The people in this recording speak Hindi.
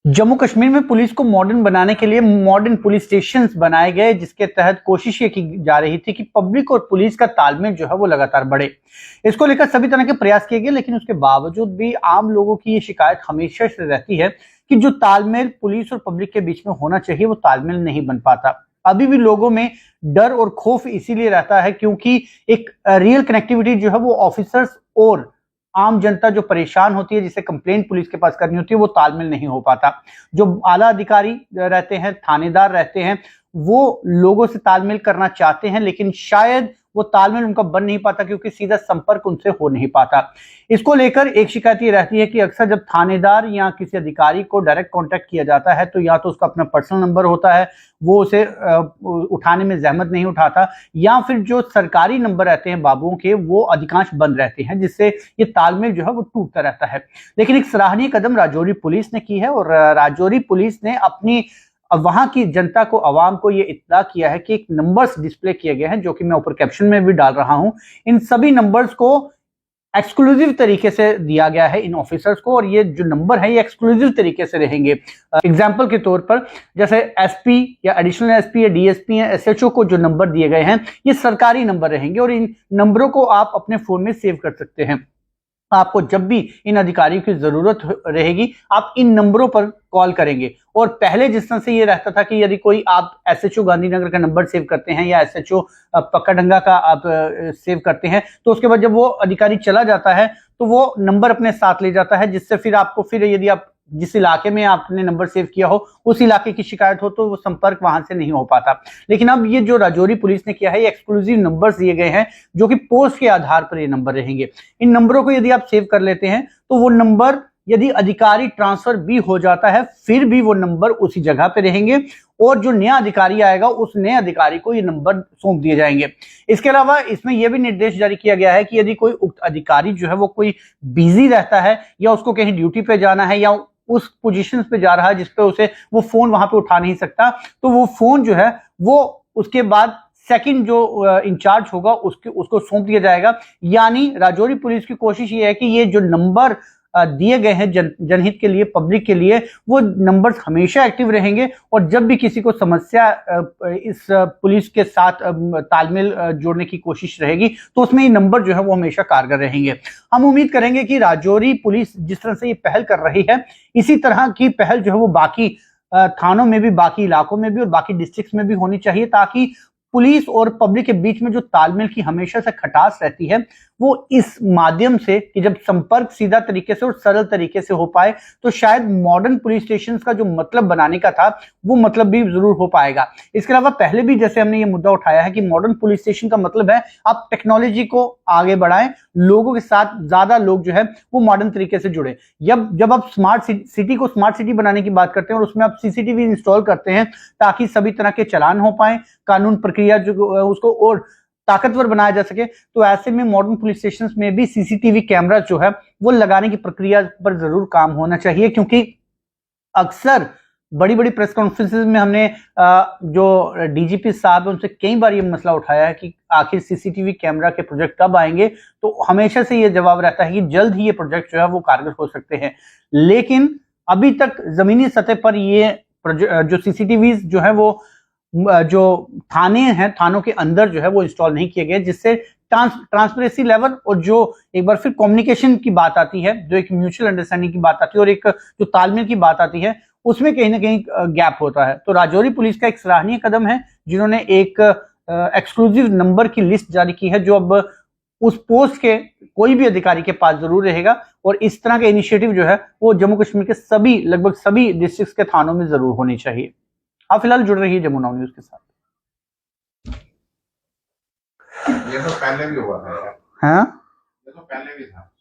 जम्मू कश्मीर में पुलिस को मॉडर्न बनाने के लिए मॉडर्न पुलिस स्टेशन बनाए गए, जिसके तहत कोशिश ये की जा रही थी कि पब्लिक और पुलिस का तालमेल जो है वो लगातार बढ़े। इसको लेकर सभी तरह के प्रयास किए गए, लेकिन उसके बावजूद भी आम लोगों की ये शिकायत हमेशा से रहती है कि जो तालमेल पुलिस और पब्लिक के बीच में होना चाहिए वो तालमेल नहीं बन पाता। अभी भी लोगों में डर और खौफ इसीलिए रहता है क्योंकि एक रियल कनेक्टिविटी जो है वो ऑफिसर्स और आम जनता जो परेशान होती है, जिसे कंप्लेंट पुलिस के पास करनी होती है, वो तालमेल नहीं हो पाता। जो आला अधिकारी रहते हैं, थानेदार रहते हैं, वो लोगों से तालमेल करना चाहते हैं, लेकिन शायद वो तालमेल उनका बन नहीं पाता क्योंकि सीधा संपर्क उनसे हो नहीं पाता। इसको लेकर एक शिकायत ये रहती है कि अक्सर जब थानेदार या किसी अधिकारी को डायरेक्ट कांटेक्ट किया जाता है तो या तो उसका अपना पर्सनल नंबर होता है, वो उसे उठाने में जहमत नहीं उठाता, या फिर जो सरकारी नंबर रहते हैं बाबुओं के वो अधिकांश बंद रहते हैं, जिससे ये तालमेल जो है वो टूटता रहता है। लेकिन एक सराहनीय कदम राजौरी पुलिस ने की है और राजौरी पुलिस ने अपनी वहां की जनता को, आवाम को ये इत्तला किया है कि एक नंबर्स डिस्प्ले किए गए हैं, जो कि मैं ऊपर कैप्शन में भी डाल रहा हूं। इन सभी नंबर्स को एक्सक्लूसिव तरीके से दिया गया है इन ऑफिसर्स को, और ये जो नंबर है ये एक्सक्लूसिव तरीके से रहेंगे। एग्जाम्पल के तौर पर जैसे एसपी या एडिशनल एसपी या डीएसपी या एसएचओ को जो नंबर दिए गए हैं ये सरकारी नंबर रहेंगे और इन नंबरों को आप अपने फोन में सेव कर सकते हैं। आपको जब भी इन अधिकारियों की जरूरत रहेगी आप इन नंबरों पर कॉल करेंगे। और पहले जिस तरह से ये रहता था कि यदि कोई आप एसएचओ गांधीनगर का नंबर सेव करते हैं या एसएचओ पक्काडंगा का आप सेव करते हैं, तो उसके बाद जब वो अधिकारी चला जाता है तो वो नंबर अपने साथ ले जाता है, जिससे फिर आपको, फिर यदि आप जिस इलाके में आपने नंबर सेव किया हो उस इलाके की शिकायत हो तो वो संपर्क वहां से नहीं हो पाता। लेकिन अब ये जो राजौरी पुलिस ने किया है, ये एक्सक्लूसिव नंबर्स दिए गए हैं जो कि पोस्ट के आधार पर ये नंबर रहेंगे। इन नंबरों को यदि आप सेव कर लेते हैं तो वो नंबर यदि अधिकारी ट्रांसफर भी हो जाता है फिर भी वो नंबर उसी जगह पे रहेंगे और जो नया अधिकारी आएगा उस नए अधिकारी को ये नंबर सौंप दिए जाएंगे। इसके अलावा इसमें यह भी निर्देश जारी किया गया है कि यदि कोई उक्त अधिकारी जो है वो कोई बिजी रहता है या उसको कहीं ड्यूटी पे जाना है या उस पोजीशन पे जा रहा है जिसपे उसे वो फोन वहां पे उठा नहीं सकता, तो वो फोन जो है वो उसके बाद सेकंड जो इंचार्ज होगा उसको सौंप दिया जाएगा। यानी राजौरी पुलिस की कोशिश ये है कि ये जो नंबर दिए गए हैं जनहित के लिए, पब्लिक के लिए, वो नंबर्स हमेशा एक्टिव रहेंगे और जब भी किसी को समस्या इस पुलिस के साथ तालमेल जोड़ने की कोशिश रहेगी तो उसमें ये नंबर जो है वो हमेशा कारगर रहेंगे। हम उम्मीद करेंगे कि राजौरी पुलिस जिस तरह से ये पहल कर रही है इसी तरह की पहल जो है वो बाकी थानों में भी, बाकी इलाकों में भी और बाकी डिस्ट्रिक्ट्स में भी होनी चाहिए, ताकि पुलिस और पब्लिक के बीच में जो तालमेल की हमेशा से खटास रहती है वो इस माध्यम से कि जब संपर्क सीधा तरीके से और सरल तरीके से हो पाए तो शायद मॉडर्न पुलिस स्टेशन का जो मतलब बनाने का था वो मतलब भी जरूर हो पाएगा। इसके अलावा पहले भी जैसे हमने ये मुद्दा उठाया है कि मॉडर्न पुलिस स्टेशन का मतलब है आप टेक्नोलॉजी को आगे बढ़ाएं, लोगों के साथ ज्यादा लोग जो है वो मॉडर्न तरीके से जुड़े। जब आप स्मार्ट सिटी को स्मार्ट सिटी बनाने की बात करते हैं और उसमें आप सीसीटीवी इंस्टॉल करते हैं ताकि सभी तरह के चालान हो पाए, कानून प्रक्रिया जो उसको और ताकतवर बनाया जा सके, तो ऐसे में मॉडर्न पुलिस स्टेशन में भी सीसीटीवी कैमरा जो है वो लगाने की प्रक्रिया पर जरूर काम होना चाहिए। क्योंकि अक्सर बड़ी बड़ी प्रेस कॉन्फ्रेंसेस में हमने जो डीजीपी साहब है उनसे कई बार ये मसला उठाया है कि आखिर सीसीटीवी कैमरा के प्रोजेक्ट कब आएंगे, तो हमेशा से ये जवाब रहता है कि जल्द ही ये प्रोजेक्ट जो है वो कारगर हो सकते हैं। लेकिन अभी तक जमीनी सतह पर ये जो सीसीटीवी जो है वो जो थाने हैं, थानों के अंदर जो है वो इंस्टॉल नहीं किए गए, जिससे ट्रांसपेरेंसी लेवल और जो एक बार फिर कम्युनिकेशन की बात आती है, जो एक म्यूचुअल अंडरस्टैंडिंग की बात आती है और एक जो तालमेल की बात आती है उसमें कहीं ना कहीं गैप होता है। तो राजौरी पुलिस का एक सराहनीय कदम है जिन्होंने एक एक्सक्लूसिव नंबर की लिस्ट जारी की है जो अब उस पोस्ट के कोई भी अधिकारी के पास जरूर रहेगा और इस तरह के इनिशिएटिव जो है वो जम्मू कश्मीर के सभी, लगभग सभी डिस्ट्रिक्ट के थानों में जरूर होनी चाहिए। आप फिलहाल जुड़ रही है जम्मू नाउ न्यूज के साथ। ये तो पहले भी हुआ था यार। हाँ, ये तो पहले भी था।